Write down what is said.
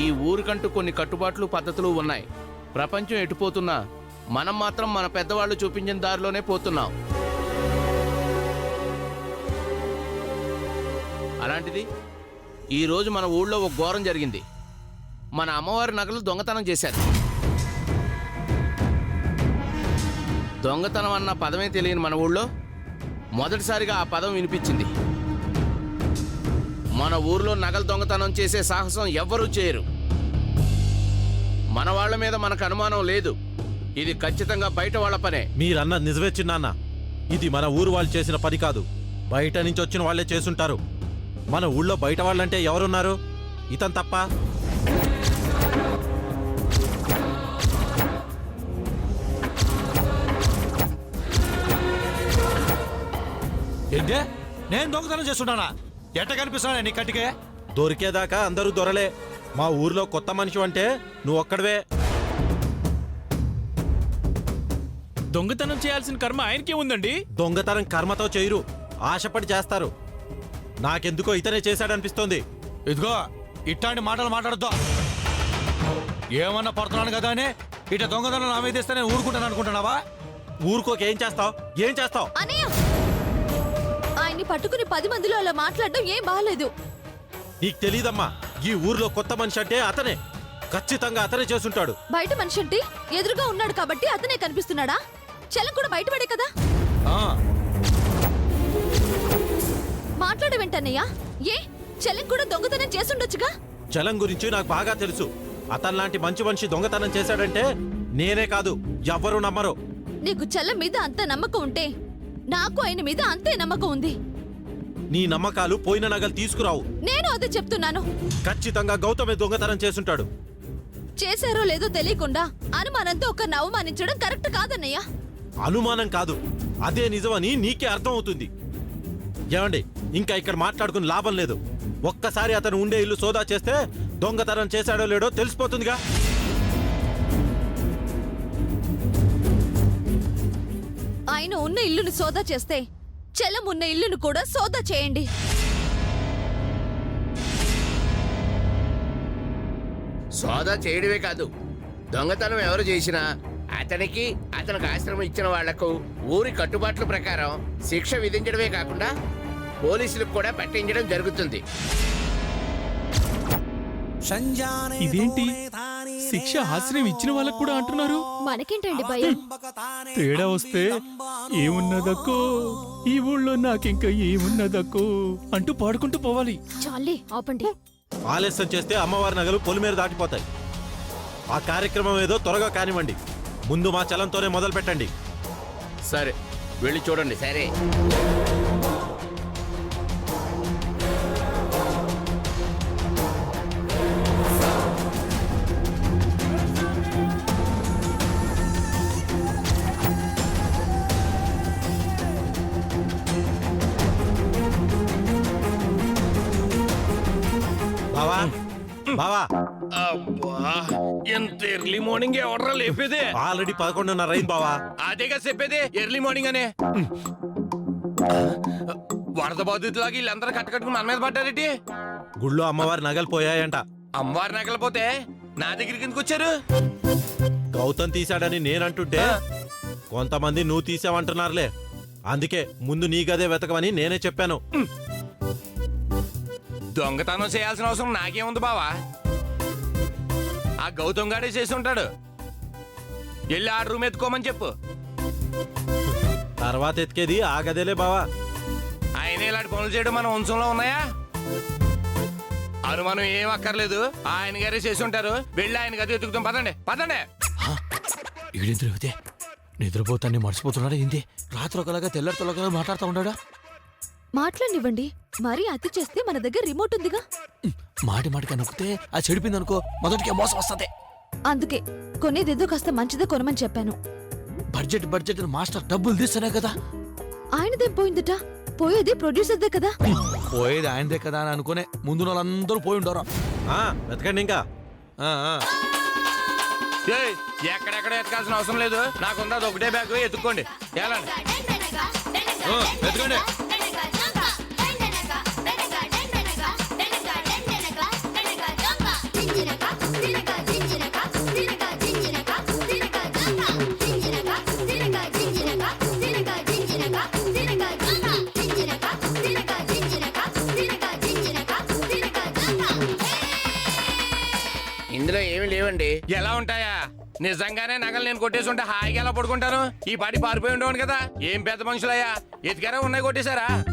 ఈ ఊరికంటూ కొన్ని కట్టుబాట్లు పద్ధతులు ఉన్నాయి. ప్రపంచం ఎటుపోతున్నా మనం మాత్రం మన పెద్దవాళ్ళు చూపించిన దారిలోనే పోతున్నాం. అలాంటిది ఈరోజు మన ఊళ్ళో ఒక ఘోరం జరిగింది. మన అమ్మవారి నగలు దొంగతనం చేశారు. దొంగతనం అన్న పదమే తెలియని మన ఊళ్ళో మొదటిసారిగా ఆ పదం వినిపించింది. మన ఊర్లో నగలు దొంగతనం చేసే సాహసం ఎవ్వరూ చేయరు. మన వాళ్ళ మీద మనకు అనుమానం లేదు. ఇది ఖచ్చితంగా బయట వాళ్ళ పనే. మీరన్నది నిజమే చిన్నాన్న. ఇది మన ఊరు వాళ్ళు చేసిన పని కాదు, బయట నుంచి వచ్చిన వాళ్లే చేసుంటారు. మన ఊళ్ళో బయట వాళ్ళంటే ఎవరున్నారు? ఇతను తప్ప. ఏంటే నేను దొంగతనం చేస్తున్నానా? ఎట్ట కనిపిస్తున్నా నీ కట్టికే? దొరికేదాకా అందరూ దొరలే. మా ఊర్లో కొత్త మనిషి అంటే నువ్వు ఒక్కడవే. దొంగతనం చేయాల్సిన కర్మ ఆయనకే ఉందండి. దొంగతనం కర్మతో చేయరు, ఆశపడి చేస్తారు. నాకెందుకో ఇతనే చేశాడనిపిస్తోంది. ఇదిగో ఇట్లాంటి మాటలు మాట్లాడద్దు. ఏమన్నా పడుతున్నాను కదా అని ఇట దొంగతనం నా మీద ఇస్తే నేను ఊరుకుంటాను అనుకుంటున్నావా? ఊరుకోకేం చేస్తావు? ఏం చేస్తావు? ఆయన్ని పట్టుకుని 10 మందిలో అలా మాట్లాడడం ఏం బాగాలేదు. నీకు తెలీదమ్మా, ఈ ఊర్లో కొత్త మనిషి అంటే అతనే. ఖచ్చితంగా అతనే చేసుంటాడు. బయట మనిషి అంటే ఎదురుగా ఉన్నాడు కాబట్టి అతనే కనిపిస్తున్నాడా? చెల్లం కూడా బయటపడే కదా. మాట్లాడవేంటన్నయ్యా? ఏ చెల్లం కూడా దొంగతనం చేసుండొచ్చుగా. చలం గురించి నాకు బాగా తెలుసు. అతనిలాంటి మంచి మనిషి దొంగతనం చేశాడంటే నేనే కాదు, ఎవ్వరూ నమ్మరు. నీకు చెల్లం మీద అంత నమ్మకం ఉంటే నాకు ఆయన మీద అంతే నమ్మకం ఉంది. నీ నమ్మకాలు పోయిన నగలు తీసుకురావు. నేను అదే చెప్తున్నాను. ఖచ్చితంగా గౌతమే దొంగతనం చేసుంటాడు. చేశారో లేదో తెలియకుండా అనుమానంతో ఒకరిని అవమానించడం కరెక్ట్ కాదన్నయ్య. అనుమానం కాదు, అదే నిజమని నీకే అర్థం అవుతుంది. ఏమండి, ఇంకా ఇక్కడ మాట్లాడుకుని లాభం లేదు. ఒక్కసారి అతను ఉండే ఇల్లు సోదా చేస్తే దొంగతనం చేశాడో లేడో తెలిసిపోతుందిగా. ఆయన ఉన్న ఇల్లును సోదా చేస్తే చెల్లం ఉన్న ఇల్లును కూడా సోదా చేయండి. సోదా చేయడమే కాదు, దొంగతనం ఎవరు చేసినా అతనికి అతనికి ఆశ్రమం ఇచ్చిన వాళ్లకు ఊరి కట్టుబాట్ల ప్రకారం శిక్ష విధించడమే కాకుండా పోలీసులకు కూడా పట్టించడం జరుగుతుంది. ఇదేంటి శిక్ష ఆశ్రయం ఇచ్చిన వాళ్ళకు కూడా అంటున్నారు? మనకేంటండి భయం? తేడా వస్తే ఏమున్నదక్కో ఈ ఊళ్ళో నాకింకా ఏమున్నదక్కో అంటూ పాడుకుంటూ పోవాలి. చాలే ఆపండి. ఆలస్యం చేస్తే అమ్మవారి నగలు పొలిమేర దాటిపోతాయి. ఆ కార్యక్రమం ఏదో త్వరగా కానివ్వండి. ముందు మా చలంతోనే మొదలు పెట్టండి. సరే, వెళ్ళి చూడండి. సరే. బావా బావా, ఎంత ఎర్లీ మార్నింగ్ ఎవడరా లేపేదే? ఆల్రెడీ 11:30 అయింది బావా. అదేగా చెప్పేది, ఎర్లీ మార్నింగ్ అనే. వరద బాధితులాగా వీళ్ళందరూ కట్టుకట్టుకుని మన మీద పడ్డారేంటి? గుళ్ళో అమ్మవారి నగలు పోయాయంట. అమ్మవారి నగలపోతే నా దగ్గరికి ఎందుకు వచ్చారు? గౌతమ్ తీశాడని నేనంటుంటే కొంతమంది నువ్వు తీసావంటున్నారులే. అందుకే ముందు నీ గదే వెతకమని నేనే చెప్పాను. దొంగతనం చేయాల్సిన అవసరం నాకేముంది బావా? ఆ గౌతమ్ గాడే చేసి ఉంటాడు. వెళ్ళి ఆ రూమ్ ఎత్తుకోమని చెప్పు. తర్వాత ఎతికేది ఆ గదేలే బావా. ఆయన ఇలాంటి పనులు చేయడం మన వంశంలో ఉన్నాయా? అనుమానం ఏం అక్కర్లేదు, ఆయన గారే చేసి ఉంటారు. వెళ్ళి ఆయన గది ఎత్తుకుతాం. పదండి పదండి. ఈడెందుకు నిద్రపోతాన్ని మర్చిపోతున్నాడా? ఏంటి రాత్రి ఒకలాగా తెల్లరి తొలగా మాట్లాడుతూ ఉన్నాడా? మాట్లాడివ్వండి. మరీ అతి చేస్తే మన దగ్గర రిమోట్ ఉందిగా. మాటి మాటిగా నొక్కితే అది చెడిపోయింది అనుకో, మొదటికే మోసం వస్తుంది. అందుకే కొనేదేదో కాస్త మంచిదే కొనమని చెప్పాను. బడ్జెట్ బడ్జెట్ మాస్టర్ డబ్బులు తీస్తేనే కదా. ఆయనదేం పోయిందట? పోయేది ప్రొడ్యూసర్దే కదా. పోయేది ఆయనదే కదా అని అనుకునే ముందు వాళ్ళందరూ పోయి ఉండరు. వెతకండి ఇంకా. ఎక్కడెక్కడ ఎతకాల్సిన అవసరం లేదు, నాకుందా ఒకటే బ్యాగ్, ఎత్తుక్కోండి. వెతకండి. Ding ding ఇందులో ఏమీ లేవండి. ఎలా ఉంటాయా? నిజంగానే నగలు నేను కొట్టేసి ఉంటే హాయిగా ఎలా పడుకుంటాను? ఈ పాటి పారిపోయి ఉండేవాడు కదా. ఏం పెద్ద మనుషులయ్యా, ఎతికారా ఉన్నాయి కొట్టేశారా?